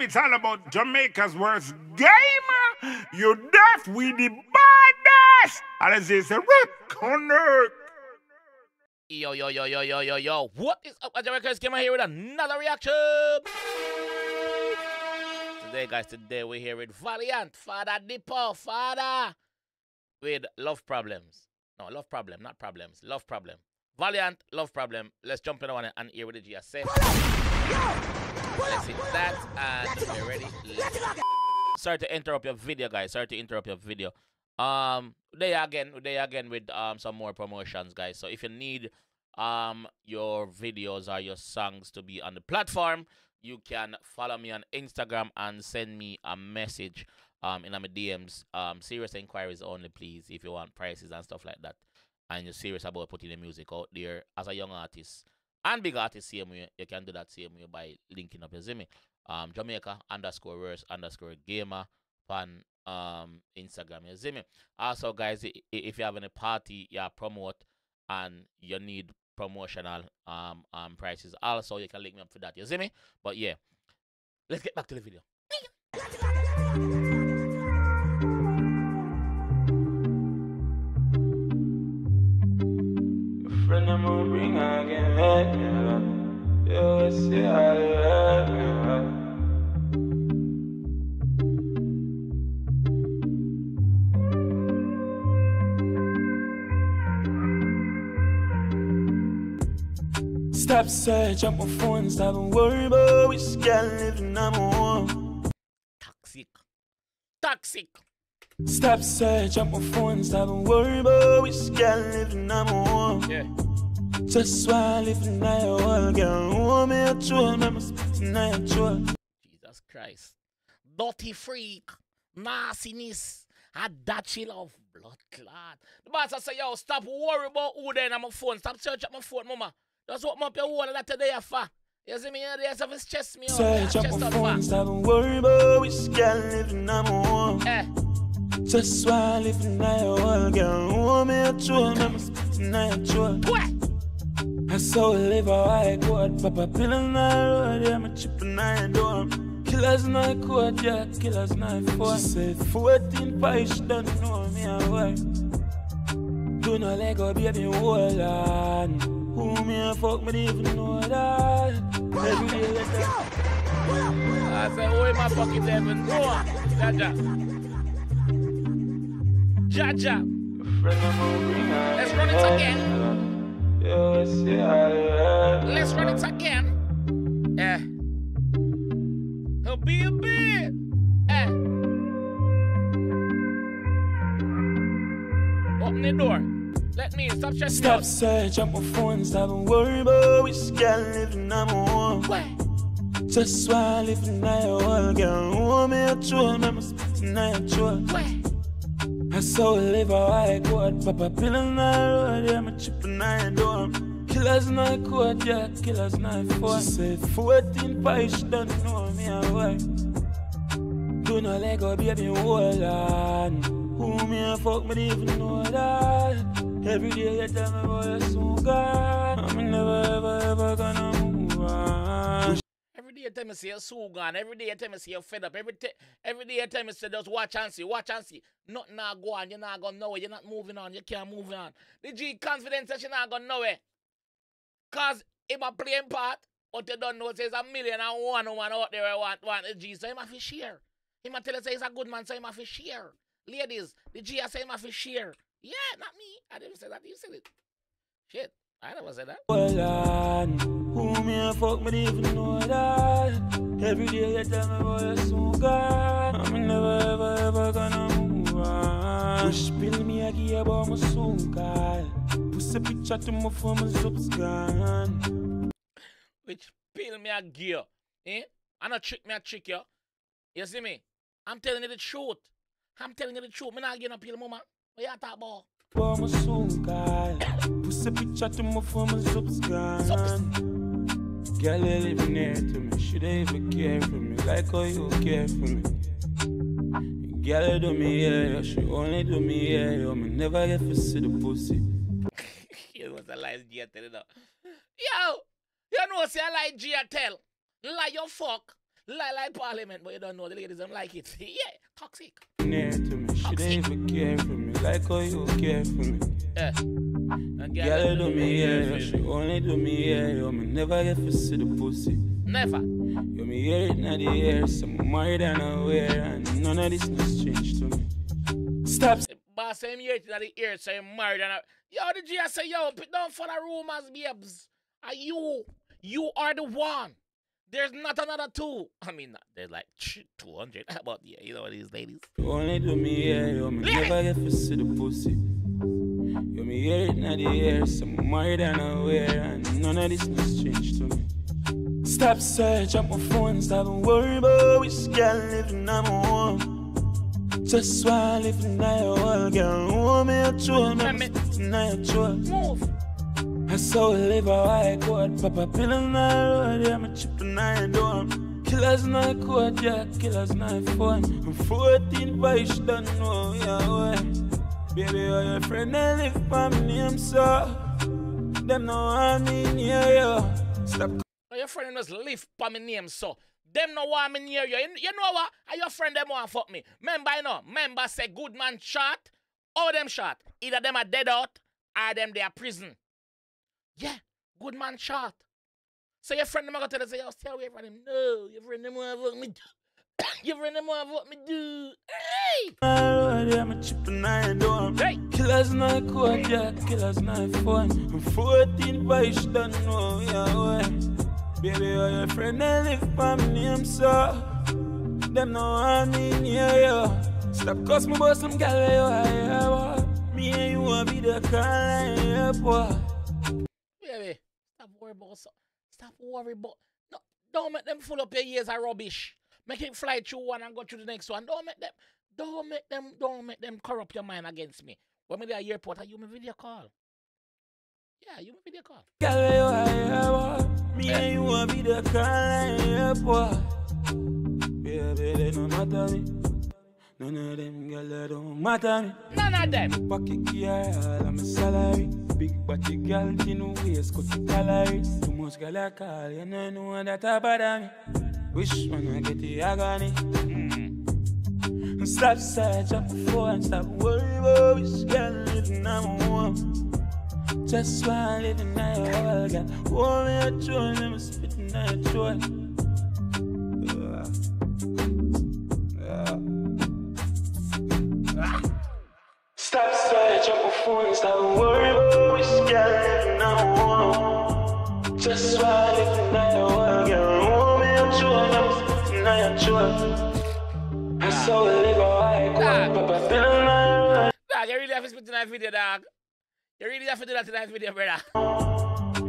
It's all about Jamaica's worst gamer. You deaf, we the baddest. And as they say, connect. Yo. What is up, Jamaica's Gamer here with another reaction. Today we're here with Valiant, Father Dippo, Father. With Love Problems. No, Love Problem, not Problems. Love Problem. Valiant, Love Problem. Let's jump in on it and hear what the G has said. Let's hit that and we're ready. Sorry to interrupt your video, guys. They again with some more promotions, guys. So if you need your videos or your songs to be on the platform, you can follow me on Instagram and send me a message in my DMs. Serious inquiries only, please, if you want prices and stuff like that. And you're serious about putting the music out there as a young artist. And big artist, same way, you can do that same way by linking up your Zimmy. Jamaica_verse_gamer on Instagram, you Zimmy. Also, guys, if you have any party you promote and you need promotional prices, also you can link me up for that, you Zimmy. But yeah, let's get back to the video. Friend, I'm gonna bring again. You see how you have me. Stop search up my phone, stop and worry about which girl living on my home. Toxic. Stop search up my phone, stop and worry about which girl living on my home. Yeah. Just while living in your whole girl, want me a troll, me must be a troll. Jesus Christ. Dirty freak. Nastiness. And that she love blood clot. The boss say, yo, stop worry about who there on my phone. Stop search up my phone, mama. Just open up your wall and that today for. You see me, there's of his chest me out. Search up my phone, stop and worry about which girl living on my home. Just while living in your whole girl, want me a troll, me must be a troll. What? I saw a liver, I got Papa pill in the road, yeah, I'm chipping on your door. Killers in my court, yeah, killers in my phone. She said 14 pies, she don't know me, I work. Do not let go, baby, hold on. Who me a fuck, me even know that. Every day let that. I said, who in my pocket even know? Jaja. Let's run it again. Let's run it again. He'll be a bit. Open the door. Let me stop stressing. Stop search up my phone, stop and worry about which girl living on my home. Just while living in your whole girl, want me a troll, me must be a troll. I saw a liver, I got Papa pill in the road, yeah, I'm chipping on your door. Killers in my court, yeah, killers in my phone. She said 14 pies, she don't know me, I work. Do not let go, baby, hold on. Who me a fuck, me even know that. Every day you tell me about your soul, God. I'm never, ever gonna move on. Every day you tell me say you're so gone. Every day you tell me say you're fed up. Every day you tell me say just watch and see. Nothing not go on. You're not going nowhere. You're not moving on. You can't move on. The G confidence that you're not going nowhere. Cause him a playing part, but you don't know there's 1,000,001 woman out there want the G. So him have to share. Him a tell you say he's a good man, so him have to share. Ladies, the G say him have to share. Yeah, not me. I didn't say that. You said it. Shit. I never said that. Hold on. Who me a fuck, me even know that. Every day you tell me about your soul, God. I'm never, ever gonna move on. Push pill me, I give about my soul, God. Push a picture to my phone, my zup's gone. Which pill me a gear? I not trick me a trick you. You see me? I'm telling you the truth. Me not getting a pill, mama. What you talk about? For my soul, God. Push a picture to my phone, my zup's gone. Girl, you live near to me. Should I even care for me like how you care for me? Girl, you do me here. She only do me here. You me never get to see the pussy. You was a lie G tell you know. Yo, you know say I lie G tell. Lie your fuck. Like Parliament, but you don't know the ladies don't like it. Yeah, toxic. Near to me, she don't even care for me like how you care for me. Yeah. Girl, do me here, she only do me here. You me never get to see the pussy. Never. You me hear it in the air, some more than aware, and none of this is strange to me. Stop. Boss, same year in the ear, so you're married and yo, the G I say, yo, put down for the rumors, babes. Are you are the one. There's not another two. I mean, there's like 200. But yeah, you know these ladies. You only do me here, you me never get to see the pussy. You me hear it in the air, some more than aware, and none of this is strange to me. Stop search on my phone, stop and worry about which girl living on my home. Just while living in your world, girl, hold me a tune, I'm sitting in your throat. Move. I saw a liver, I caught Papa pill on the road, yeah, I'm chipping on your dorm. Killers not caught, yeah, killers not fun. I'm 14, but you should don't know, yeah, boy. Baby, all your friend, they live by me name, so them no want me near you. Stop. Your friend must live by my name, so them no want me near you. You know what? Are your friend them want fuck me? Remember, you know, remember say good man shot, all them shot. Either them are dead out, or them they are prison. Yeah, good man shot. So your friend them are gonna tell us, yo, stay away from him. No, your friend them want fuck me. Your friend them want fuck me, dude. Hey! I'm a chipping on your dorm. Hey! Killers not caught, yeah, killers not fun. I'm 14, but you should don't know, yeah, boy. Baby, all your friend, they live by me name, so them no want me near you. Stop cause me about some gal where you are, boy. Me and you will be the kind, yeah, boy. Baby, stop worry about so. Stop worry about. No, don't make them full up your years of rubbish. Make it fly through one and go through the next one. Don't make them corrupt your mind against me. When me there at the airport, you me video call. Yeah, you me video call. Gal where you are, boy. Me and you will be the kind, yeah, boy. Baby, they don't matter me. None of them girls don't matter me. None of them. Pocket gear, all of my salary. Big body girl, thin waist, cut the calories. Too much girl I call, you know that I bother me. Wish when I get the agony. Stop search up before and stop worry about which girl living on my home. Just while living in your world, girl. Hold me a tune, I'm spitting on your throat. Stop search up before and stop worry about which girl living on my home. Just while living in your world, girl. Hold me a tune, I'm spitting on your throat. I saw a liver, I caught Papa pill on the road. Dog, you really have to spit in that video, dog. You really have to do that in that video, brother.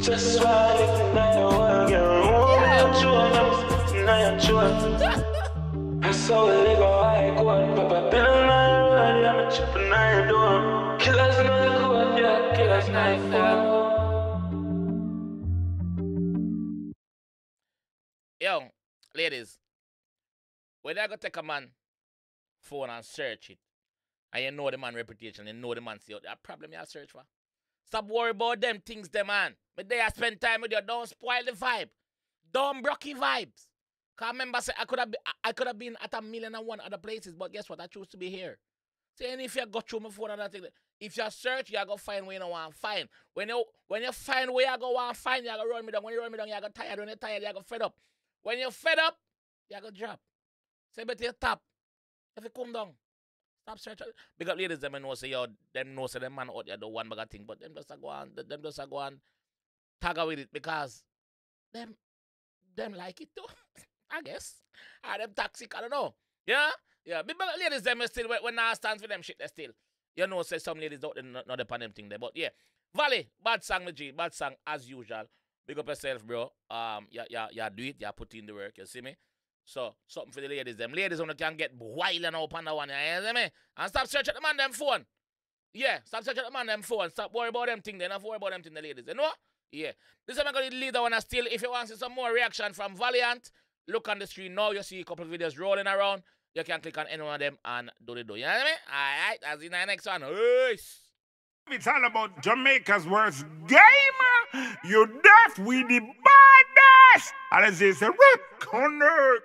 Just while living in your world, girl. Hold me a tune, I'm spitting on your throat. I saw a liver, I caught Papa pill on the road, yeah, I'm chipping on your door. Killers not caught, yeah, killers not fun. Yo, ladies, when I go take a man phone and search it, and you know the man reputation, you know the man see out that problem you search for. Stop worry about them things, them man. But they spend time with you, don't spoil the vibe. Don't brocky vibes. Cause I remember say I could have been at 1,000,001 other places, but guess what? I choose to be here. See, and if you go through my phone and that thing, if you search, you go find where you don't want to find. When you find where you go want to find, you go run me down. When you run me down, you go tired. When you're tired, you go fed up. When you're fed up, you go drop. Say better you tap. If you come down, stop searching. Because ladies, them know say yo, them know say them man out there do one bag of thing, but them just go on tag with it because them like it too. I guess. Or them toxic, I don't know. Yeah? Yeah. But ladies, them still when I stand for them shit, they still. You know, say some ladies don't not depend them thing there. But yeah. Valley, bad song, G, bad song as usual. Big up yourself, bro. Yeah, do it, put in the work, you see me? So, something for the ladies, them. Ladies only can get wild and up on that one, you see me? And stop searching the man them phone. Yeah, stop searching the man them phone. Stop worry about them thing, they not worry about them thing, the ladies. You know? Yeah. This is I'm going to leave that one still. If you want to see some more reaction from Valiant, look on the screen now. You see a couple of videos rolling around. You can click on any one of them and do the do. You know what I mean? Alright, as in the next one. Peace. It's all about Jamaica's worst game. You deaf with the baddest. And it's a rock on earth.